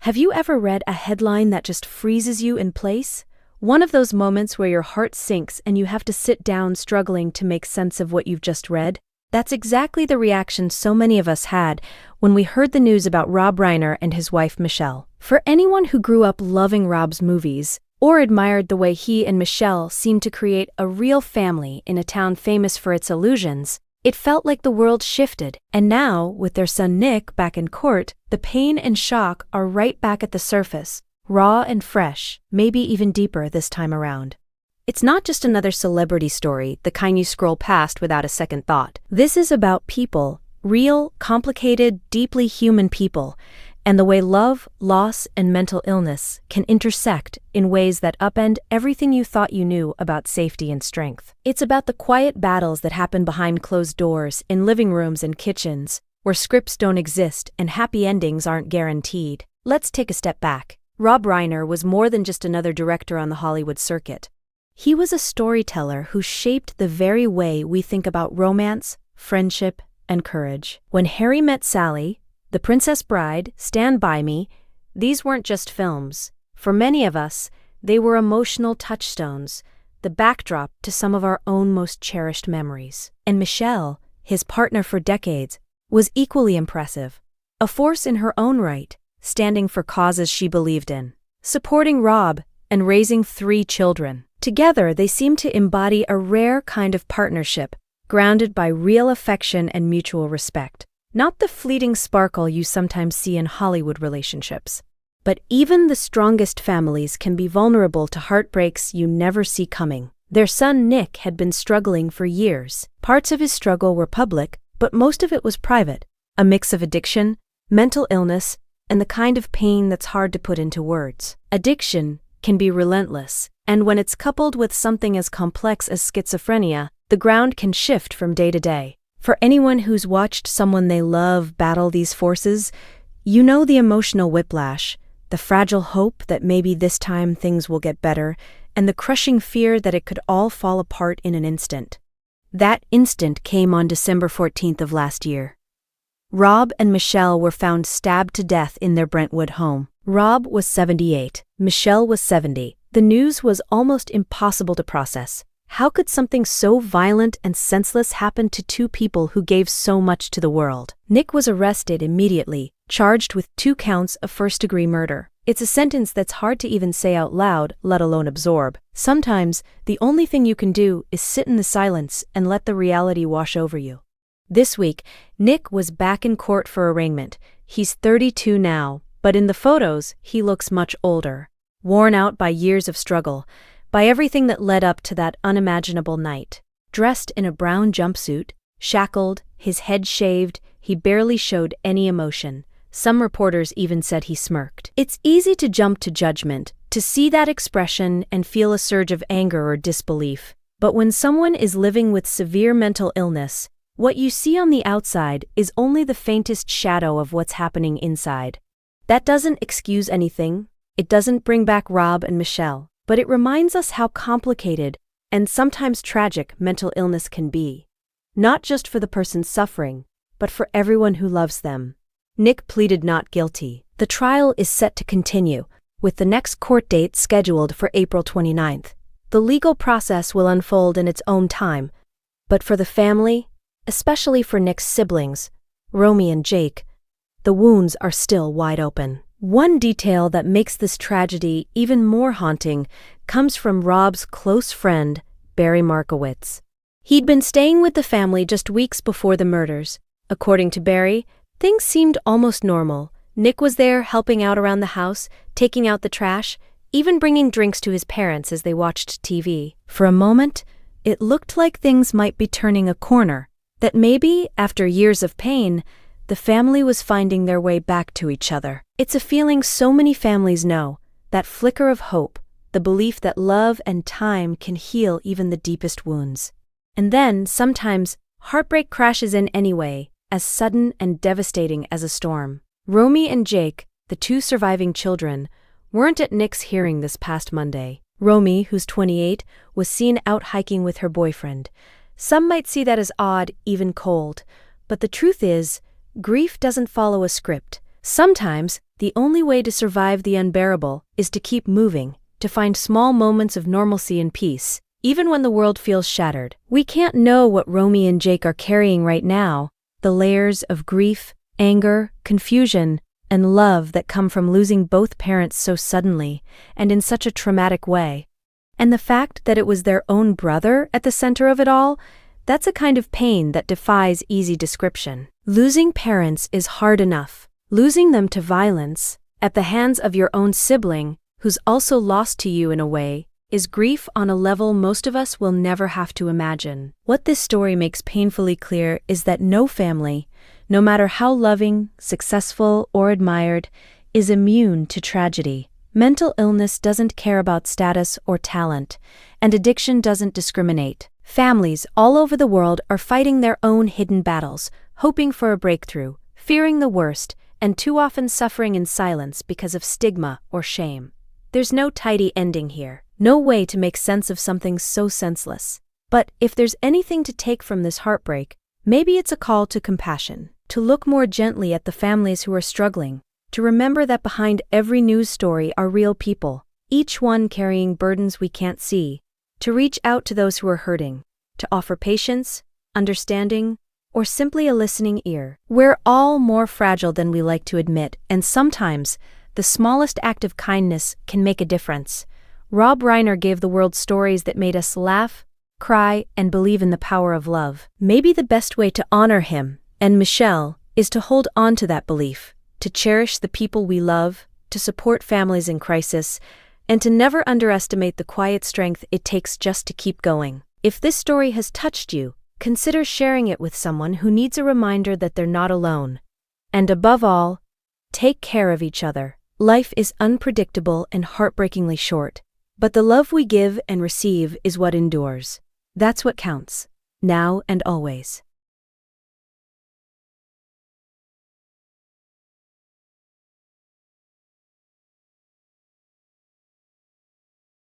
Have you ever read a headline that just freezes you in place? One of those moments where your heart sinks and you have to sit down struggling to make sense of what you've just read? That's exactly the reaction so many of us had when we heard the news about Rob Reiner and his wife Michelle. For anyone who grew up loving Rob's movies, or admired the way he and Michelle seemed to create a real family in a town famous for its illusions, it felt like the world shifted. And now, with their son Nick back in court, the pain and shock are right back at the surface, raw and fresh, maybe even deeper this time around. It's not just another celebrity story, the kind you scroll past without a second thought. This is about people, real, complicated, deeply human people, and the way love, loss, and mental illness can intersect in ways that upend everything you thought you knew about safety and strength. It's about the quiet battles that happen behind closed doors, in living rooms and kitchens, where scripts don't exist and happy endings aren't guaranteed. Let's take a step back. Rob Reiner was more than just another director on the Hollywood circuit. He was a storyteller who shaped the very way we think about romance, friendship, and courage. When Harry Met Sally, The Princess Bride, Stand By Me, these weren't just films. For many of us, they were emotional touchstones, the backdrop to some of our own most cherished memories. And Michelle, his partner for decades, was equally impressive. A force in her own right, standing for causes she believed in, supporting Rob, and raising 3 children. Together, they seemed to embody a rare kind of partnership, grounded by real affection and mutual respect. Not the fleeting sparkle you sometimes see in Hollywood relationships. But even the strongest families can be vulnerable to heartbreaks you never see coming. Their son Nick had been struggling for years. Parts of his struggle were public, but most of it was private. A mix of addiction, mental illness, and the kind of pain that's hard to put into words. Addiction can be relentless, and when it's coupled with something as complex as schizophrenia, the ground can shift from day to day. For anyone who's watched someone they love battle these forces, you know the emotional whiplash, the fragile hope that maybe this time things will get better, and the crushing fear that it could all fall apart in an instant. That instant came on December 14th of last year. Rob and Michelle were found stabbed to death in their Brentwood home. Rob was 78, Michelle was 70. The news was almost impossible to process. How could something so violent and senseless happen to 2 people who gave so much to the world? Nick was arrested immediately, charged with 2 counts of first-degree murder. It's a sentence that's hard to even say out loud, let alone absorb. Sometimes, the only thing you can do is sit in the silence and let the reality wash over you. This week, Nick was back in court for arraignment. He's 32 now, but in the photos, he looks much older, worn out by years of struggle, by everything that led up to that unimaginable night. Dressed in a brown jumpsuit, shackled, his head shaved, he barely showed any emotion. Some reporters even said he smirked. It's easy to jump to judgment, to see that expression and feel a surge of anger or disbelief. But when someone is living with severe mental illness, what you see on the outside is only the faintest shadow of what's happening inside. That doesn't excuse anything. It doesn't bring back Rob and Michelle. But it reminds us how complicated and sometimes tragic mental illness can be. Not just for the person suffering, but for everyone who loves them. Nick pleaded not guilty. The trial is set to continue, with the next court date scheduled for April 29th. The legal process will unfold in its own time, but for the family, especially for Nick's siblings, Romy and Jake, the wounds are still wide open. One detail that makes this tragedy even more haunting comes from Rob's close friend, Barry Markowitz. He'd been staying with the family just weeks before the murders. According to Barry, things seemed almost normal. Nick was there helping out around the house, taking out the trash, even bringing drinks to his parents as they watched TV. For a moment, it looked like things might be turning a corner, that maybe, after years of pain, the family was finding their way back to each other. It's a feeling so many families know, that flicker of hope, the belief that love and time can heal even the deepest wounds. And then, sometimes, heartbreak crashes in anyway, as sudden and devastating as a storm. Romy and Jake, the 2 surviving children, weren't at Nick's hearing this past Monday. Romy, who's 28, was seen out hiking with her boyfriend. Some might see that as odd, even cold, but the truth is, grief doesn't follow a script. Sometimes, the only way to survive the unbearable is to keep moving, to find small moments of normalcy and peace, even when the world feels shattered. We can't know what Romy and Jake are carrying right now, the layers of grief, anger, confusion, and love that come from losing both parents so suddenly and in such a traumatic way. And the fact that it was their own brother at the center of it all, that's a kind of pain that defies easy description. Losing parents is hard enough. Losing them to violence, at the hands of your own sibling, who's also lost to you in a way, is grief on a level most of us will never have to imagine. What this story makes painfully clear is that no family, no matter how loving, successful, or admired, is immune to tragedy. Mental illness doesn't care about status or talent, and addiction doesn't discriminate. Families all over the world are fighting their own hidden battles, hoping for a breakthrough, fearing the worst, and too often suffering in silence because of stigma or shame. There's no tidy ending here, no way to make sense of something so senseless. But if there's anything to take from this heartbreak, maybe it's a call to compassion, to look more gently at the families who are struggling, to remember that behind every news story are real people, each one carrying burdens we can't see, to reach out to those who are hurting, to offer patience, understanding, or simply a listening ear. We're all more fragile than we like to admit, and sometimes the smallest act of kindness can make a difference. Rob Reiner gave the world stories that made us laugh, cry, and believe in the power of love. Maybe the best way to honor him and Michelle is to hold on to that belief, to cherish the people we love, to support families in crisis, and to never underestimate the quiet strength it takes just to keep going. If this story has touched you, consider sharing it with someone who needs a reminder that they're not alone. And above all, take care of each other. Life is unpredictable and heartbreakingly short, but the love we give and receive is what endures. That's what counts, now and always.